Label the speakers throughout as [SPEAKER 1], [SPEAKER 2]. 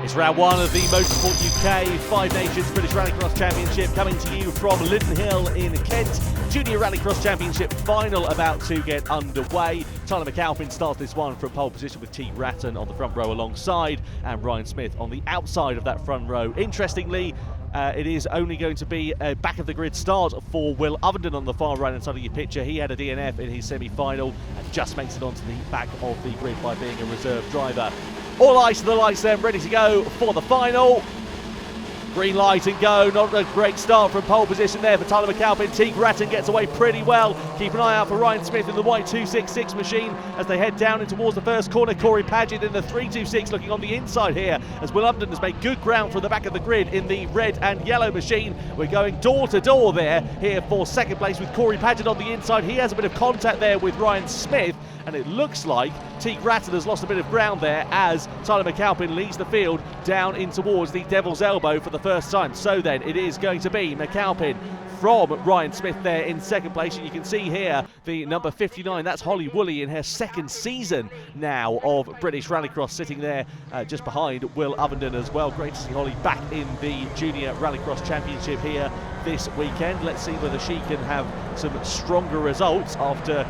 [SPEAKER 1] It's round one of the Motorsport UK Five Nations British Rallycross Championship, coming to you from Lydden Hill in Kent. Junior Rallycross Championship final about to get underway. Tyler McAlpin starts this one from pole position with Teague Ratton on the front row alongside, and Ryan Smith on the outside of that front row. Interestingly, it is only going to be a back of the grid start for Will Ovenden on the far right hand side of your picture. He had a DNF in his semi-final and just makes it onto the back of the grid by being a reserve driver. All eyes to the lights then, ready to go for the final. Green light and go. Not a great start from pole position there for Tyler McAlpin. Teague Ratton gets away pretty well. Keep an eye out for Ryan Smith in the white 266 machine as they head down in towards the first corner. Corey Paget in the 326 looking on the inside here as Will Ovenden has made good ground from the back of the grid in the red and yellow machine. We're going door to door there here for second place with Corey Paget on the inside. He has a bit of contact there with Ryan Smith, and it looks like Teague Ratton has lost a bit of ground there as Tyler McAlpin leads the field down in towards the Devil's Elbow for the first time. So then it is going to be McAlpin from Ryan Smith there in second place, and you can see here the number 59, that's Holly Woolley in her second season now of British Rallycross, sitting there just behind Will Ovenden as well. Great to see Holly back in the Junior Rallycross Championship here this weekend. Let's see whether she can have some stronger results after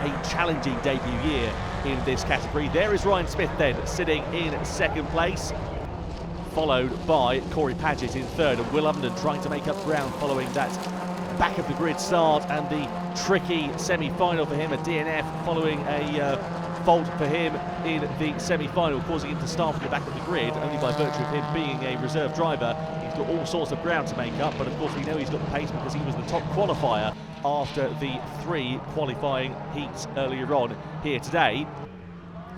[SPEAKER 1] a challenging debut year in this category. There is Ryan Smith then sitting in second place, followed by Corey Paget in third, and Will Ovenden trying to make up ground following that back of the grid start and the tricky semi-final for him. A DNF following a fault for him in the semi-final, causing him to start from the back of the grid only by virtue of him being a reserve driver. He's got all sorts of ground to make up, but of course we know he's got the pace because he was the top qualifier after the 3 qualifying heats earlier on here today.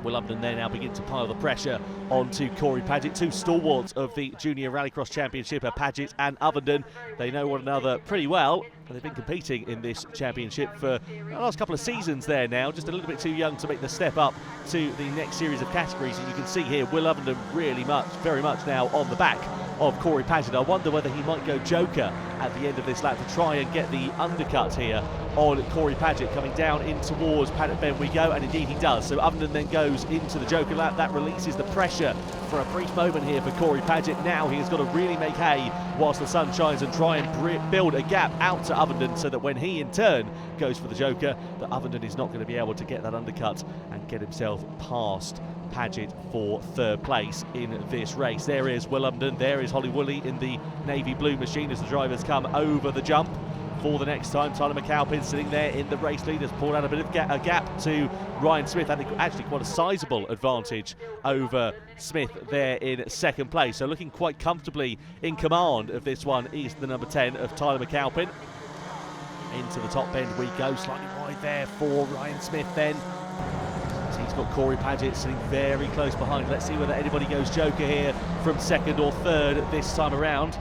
[SPEAKER 1] Will Ovenden there now begin to pile the pressure onto Corey Paget. Two stalwarts of the Junior Rallycross Championship are Paget and Ovenden. They know one another pretty well, but they've been competing in this championship for the last couple of seasons there now, just a little bit too young to make the step up to the next series of categories. And you can see here Will Ovenden very much now on the back of Corey Paget. I wonder whether he might go joker at the end of this lap to try and get the undercut here on Corey Paget coming down in towards Paddock Bend we go, and indeed he does. So Ovenden then goes into the joker lap. That releases the pressure for a brief moment here for Corey Paget. Now he has got to really make hay whilst the sun shines and try and build a gap out to Ovenden so that when he in turn goes for the joker, that Ovenden is not going to be able to get that undercut and get himself past Paget for third place in this race. There is Will Ovenden, there is Holly Woolley in the navy blue machine as the drivers come over the jump for the next time. Tyler McAlpin sitting there in the race lead has pulled out a bit of a gap to Ryan Smith, and actually quite a sizable advantage over Smith there in second place. So looking quite comfortably in command of this one is the number 10 of Tyler McAlpin. Into the top bend we go, slightly wide there for Ryan Smith then. He's got Corey Paget sitting very close behind. Let's see whether anybody goes joker here from second or third this time around.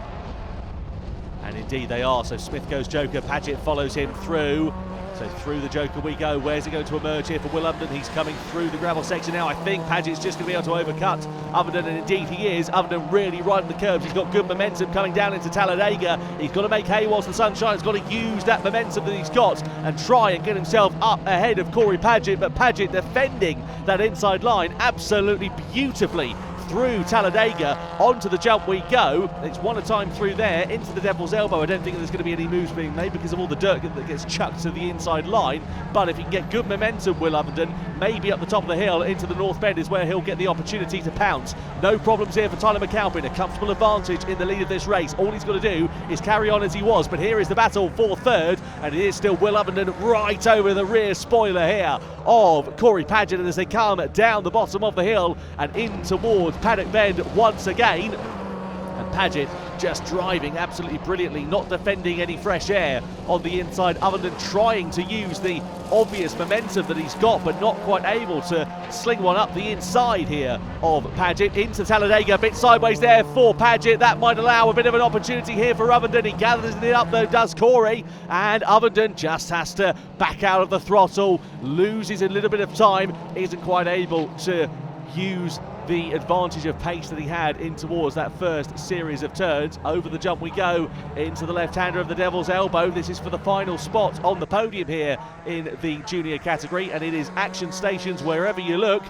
[SPEAKER 1] And indeed they are, so Smith goes joker, Paget follows him through. So through the joker we go. Where's it going to emerge here for Will Ovenden? He's coming through the gravel section now. I think Paget's just going to be able to overcut Ovenden, and indeed he is. Ovenden really riding the curbs. He's got good momentum coming down into Talladega. He's got to make hay whilst the sun shines. He's got to use that momentum that he's got and try and get himself up ahead of Corey Paget. But Paget defending that inside line absolutely beautifully through Talladega. Onto the jump we go. It's one at a time through there into the Devil's Elbow. I don't think there's going to be any moves being made because of all the dirt that gets chucked to the inside line, but if he can get good momentum, Will Ovenden, maybe up the top of the hill into the North Bend is where he'll get the opportunity to pounce. No problems here for Tyler McAlpin, a comfortable advantage in the lead of this race. All he's got to do is carry on as he was, but here is the battle for third, and it is still Will Ovenden right over the rear spoiler here of Corey Paget as they come down the bottom of the hill and in towards Paddock Bend once again. And Paget just driving absolutely brilliantly, not defending any fresh air on the inside. Ovenden trying to use the obvious momentum that he's got, but not quite able to sling one up the inside here of Paget into Talladega. A bit sideways there for Paget. That might allow a bit of an opportunity here for Ovenden. He gathers it up though, does Corey, and Ovenden just has to back out of the throttle, loses a little bit of time, isn't quite able to use the advantage of pace that he had in towards that first series of turns. Over the jump we go into the left-hander of the Devil's Elbow. This is for the final spot on the podium here in the junior category, and it is action stations wherever you look.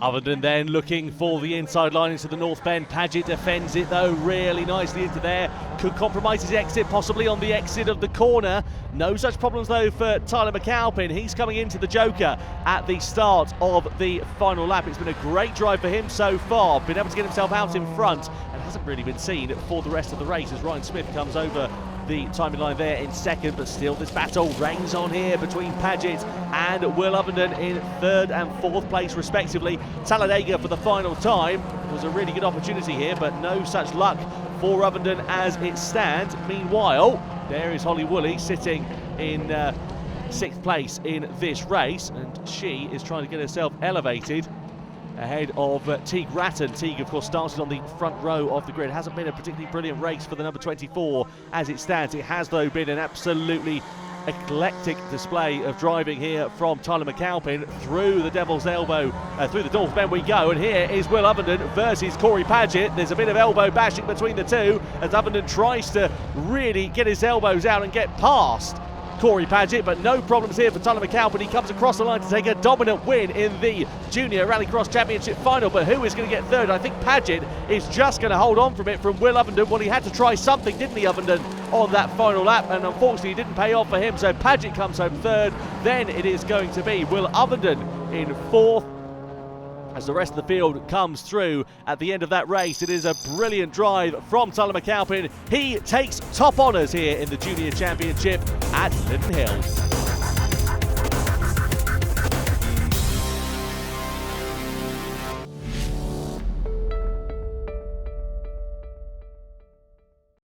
[SPEAKER 1] Ovenden then looking for the inside line into the north bend. Paget defends it though really nicely into there. Could compromise his exit, possibly on the exit of the corner. No such problems though for Tyler McAlpin. He's coming into the Joker at the start of the final lap. It's been a great drive for him so far. Been able to get himself out in front and hasn't really been seen for the rest of the race as Ryan Smith comes over the timing line there in second, but still this battle reigns on here between Paget and Will Ovenden in third and fourth place respectively. Talladega for the final time was a really good opportunity here, but no such luck for Ovenden as it stands. Meanwhile, there is Holly Woolley sitting in sixth place in this race, and she is trying to get herself elevated ahead of Teague Ratton. Teague, of course, started on the front row of the grid. Hasn't been a particularly brilliant race for the number 24 as it stands. It has, though, been an absolutely eclectic display of driving here from Tyler McAlpin through the Devil's Elbow, through the North Bend we go, and here is Will Ovenden versus Corey Paget. There's a bit of elbow bashing between the two as Ovenden tries to really get his elbows out and get past Corey Paget, but no problems here for Tyler McAlpin. He comes across the line to take a dominant win in the Junior Rallycross Championship final, but who is going to get third? I think Paget is just going to hold on from it from Will Ovenden. Well, he had to try something, didn't he, Ovenden, on that final lap, and unfortunately it didn't pay off for him, so Paget comes home third. Then it is going to be Will Ovenden in fourth, as the rest of the field comes through at the end of that race. It is a brilliant drive from Tyler McAlpin. He takes top honours here in the Junior Championship at Lydden Hill.